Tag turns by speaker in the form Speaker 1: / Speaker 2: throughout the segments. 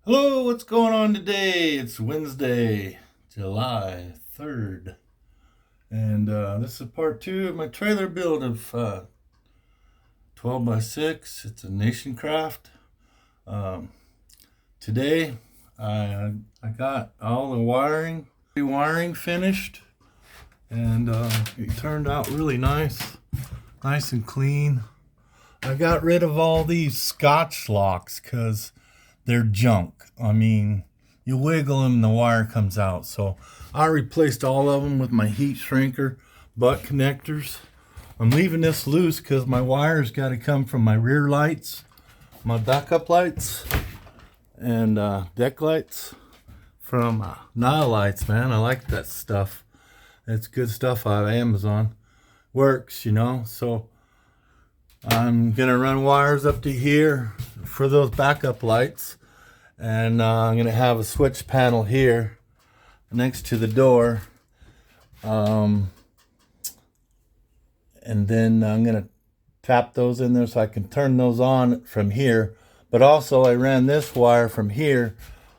Speaker 1: Hello, what's going on today? It's Wednesday, July 3rd, and this is part two of my trailer build of 12 by 6. It's a Nation Craft. Um, Today, I got all the wiring finished, and it turned out really nice and clean. I got rid of all these Scotch locks because they're junk. I mean, you wiggle them and the wire comes out. So I replaced all of them with my heat shrinker butt connectors. I'm leaving this loose because my wire's got to come from my rear lights, my backup lights, and deck lights from Nile Lights, man. I like that stuff. It's good stuff out of Amazon. Works, So I'm gonna run wires up to here for those backup lights, and I'm gonna have a switch panel here next to the door, and then I'm gonna tap those in there so I can turn those on from here. But also I ran this wire from here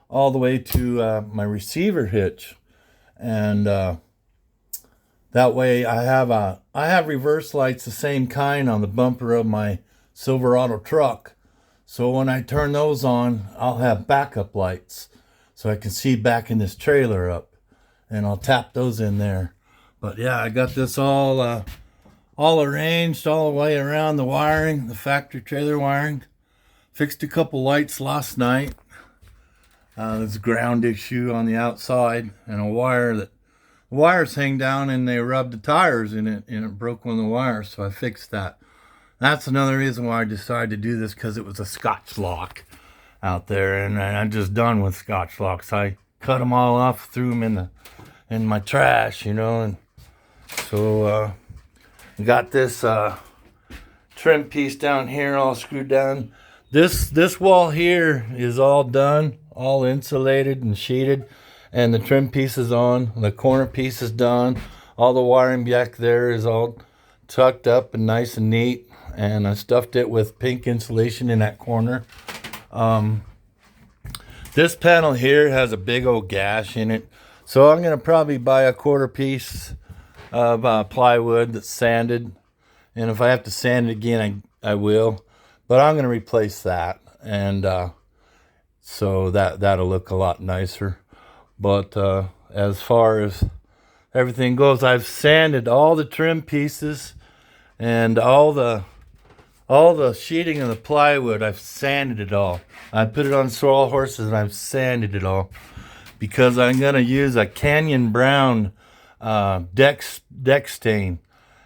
Speaker 1: all the way to my receiver hitch, and that way I have reverse lights the same kind on the bumper of my Silverado truck. So when I turn those on, I'll have backup lights so I can see back in this trailer up, and I'll tap those in there. But yeah, I got this all arranged all the way around the wiring, the factory trailer wiring. Fixed a couple lights last night. There's a ground issue on the outside, and wires hang down and they rubbed the tires in it, and it broke one of the wires, so I fixed that. That's another reason why I decided to do this, because it was a Scotch lock out there, and I'm just done with Scotch locks. I cut them all off, threw them in my trash, and so got this trim piece down here all screwed down. This wall here is all done, all insulated and sheeted, and the trim piece is on. The corner piece is done. All the wiring back there is all tucked up and nice and neat, and I stuffed it with pink insulation in that corner. This panel here has a big old gash in it, so I'm gonna probably buy a quarter piece of plywood that's sanded, and if I have to sand it again, I will, but I'm gonna replace that, and so that'll look a lot nicer. But as far as everything goes, I've sanded all the trim pieces and all the sheeting of the plywood. I've sanded it all. I put it on sorrel horses and I've sanded it all, because I'm gonna use a Canyon Brown deck stain,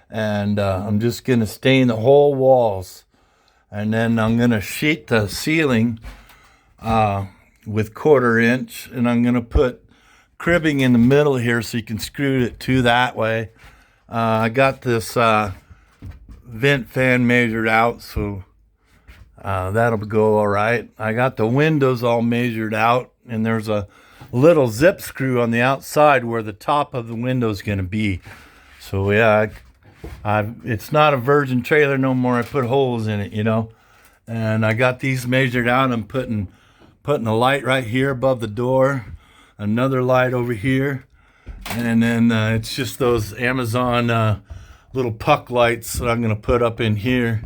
Speaker 1: and I'm just gonna stain the whole walls, and then I'm gonna sheet the ceiling with 1/4 inch, and I'm gonna put cribbing in the middle here so you can screw it to that way. I got this vent fan measured out, so that'll go all right. I got the windows all measured out, and there's a little zip screw on the outside where the top of the window is going to be. So yeah, it's not a virgin trailer no more. I put holes in it, and I got these measured out. I'm putting a light right here above the door, another light over here, and then it's just those Amazon little puck lights that I'm going to put up in here,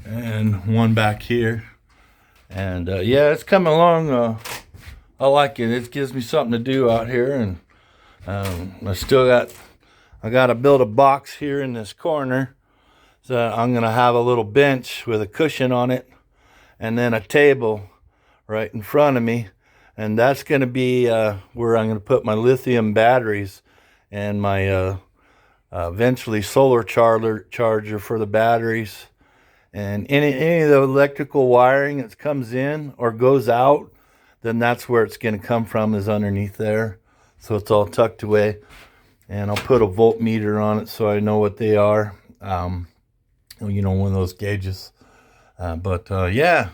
Speaker 1: and one back here. And yeah, it's coming along. I like it. It gives me something to do out here, and I got to build a box here in this corner. So I'm going to have a little bench with a cushion on it, and then a table right in front of me, and that's going to be where I'm going to put my lithium batteries and my eventually solar charger for the batteries, and any of the electrical wiring that comes in or goes out, then that's where it's going to come from, is underneath there. So it's all tucked away, and I'll put a voltmeter on it so I know what they are. One of those gauges. Yeah.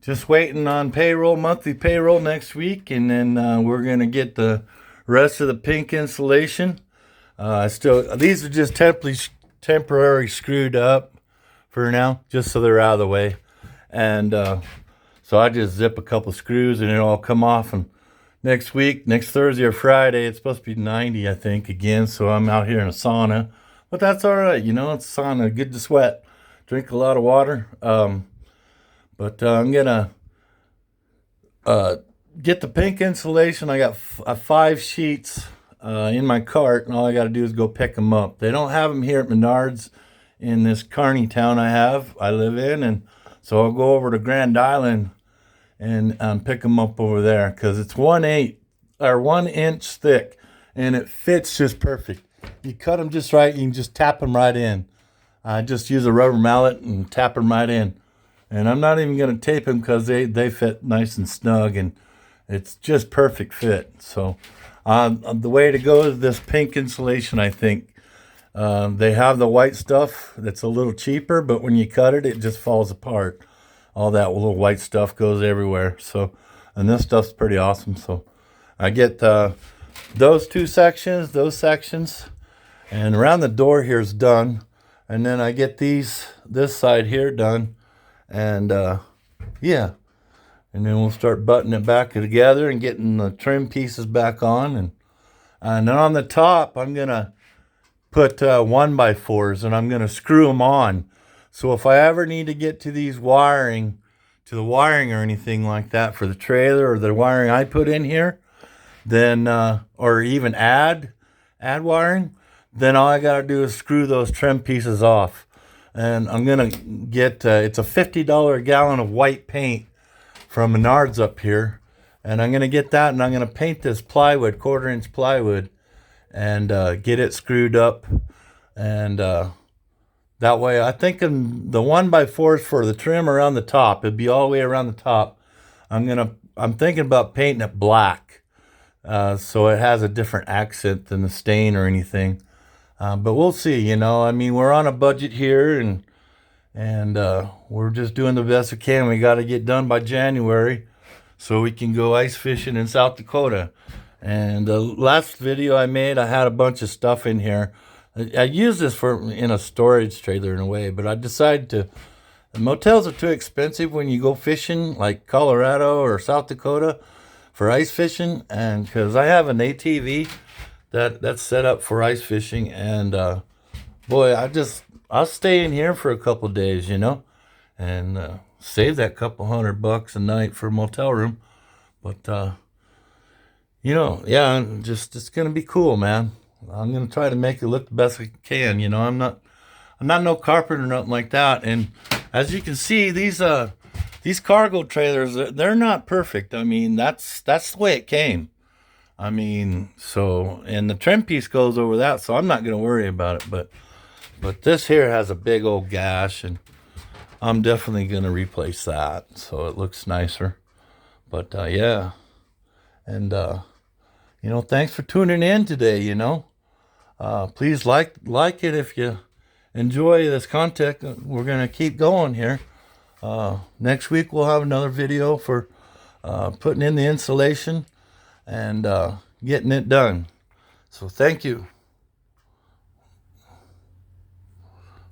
Speaker 1: Just waiting on monthly payroll next week, and then we're gonna get the rest of the pink insulation. These are just temporary screwed up for now, just so they're out of the way, and So I just zip a couple screws and it'll all come off. And next Thursday or Friday, it's supposed to be 90, I think, again. So I'm out here in a sauna. But that's all right, you know, it's a sauna, good to sweat. Drink a lot of water. But I'm going to get the pink insulation. I got 5 sheets in my cart, and all I got to do is go pick them up. They don't have them here at Menards in this Kearney town I live in, and so I'll go over to Grand Island and pick them up over there, because it's 1 inch thick, and it fits just perfect. You cut them just right, you can just tap them right in. I just use a rubber mallet and tap them right in. And I'm not even going to tape them because they fit nice and snug, and it's just perfect fit. So the way to go is this pink insulation, I think. They have the white stuff that's a little cheaper, but when you cut it, it just falls apart. All that little white stuff goes everywhere. So, and this stuff's pretty awesome. So I get those sections, and around the door here is done. And then I get this side here done. And yeah, and then we'll start buttoning it back together and getting the trim pieces back on. And then on the top, I'm going to put 1x4s, and I'm going to screw them on. So if I ever need to get to the wiring or anything like that for the trailer, or the wiring I put in here, then, or even add wiring, then all I got to do is screw those trim pieces off. And I'm going to get, it's a $50 a gallon of white paint from Menards up here. And I'm going to get that, and I'm going to paint this plywood, 1/4 inch plywood, and get it screwed up. And that way, I think the 1x4s for the trim around the top, it'd be all the way around the top. I'm thinking about painting it black, so it has a different accent than the stain or anything. But we'll see, you know. I mean, we're on a budget here, and we're just doing the best we can. We got to get done by January so we can go ice fishing in South Dakota. And the last video I made, I had a bunch of stuff in here. I used this in a storage trailer in a way, but I decided the motels are too expensive when you go fishing, like Colorado or South Dakota, for ice fishing. And because I have an ATV that's set up for ice fishing, and boy, I'll stay in here for a couple of days, you know, and save that couple $100 a night for a motel room. But you know, yeah, it's gonna be cool, man. I'm gonna try to make it look the best I can. You know, I'm not no carpenter or nothing like that. And as you can see, these cargo trailers, they're not perfect. I mean, that's the way it came. I mean, so, and the trim piece goes over that, so I'm not going to worry about it. But this here has a big old gash, and I'm definitely going to replace that so it looks nicer. But yeah, and you know, thanks for tuning in today. You know, please like it if you enjoy this content. We're going to keep going here. Next week we'll have another video for putting in the insulation and getting it done. So thank you.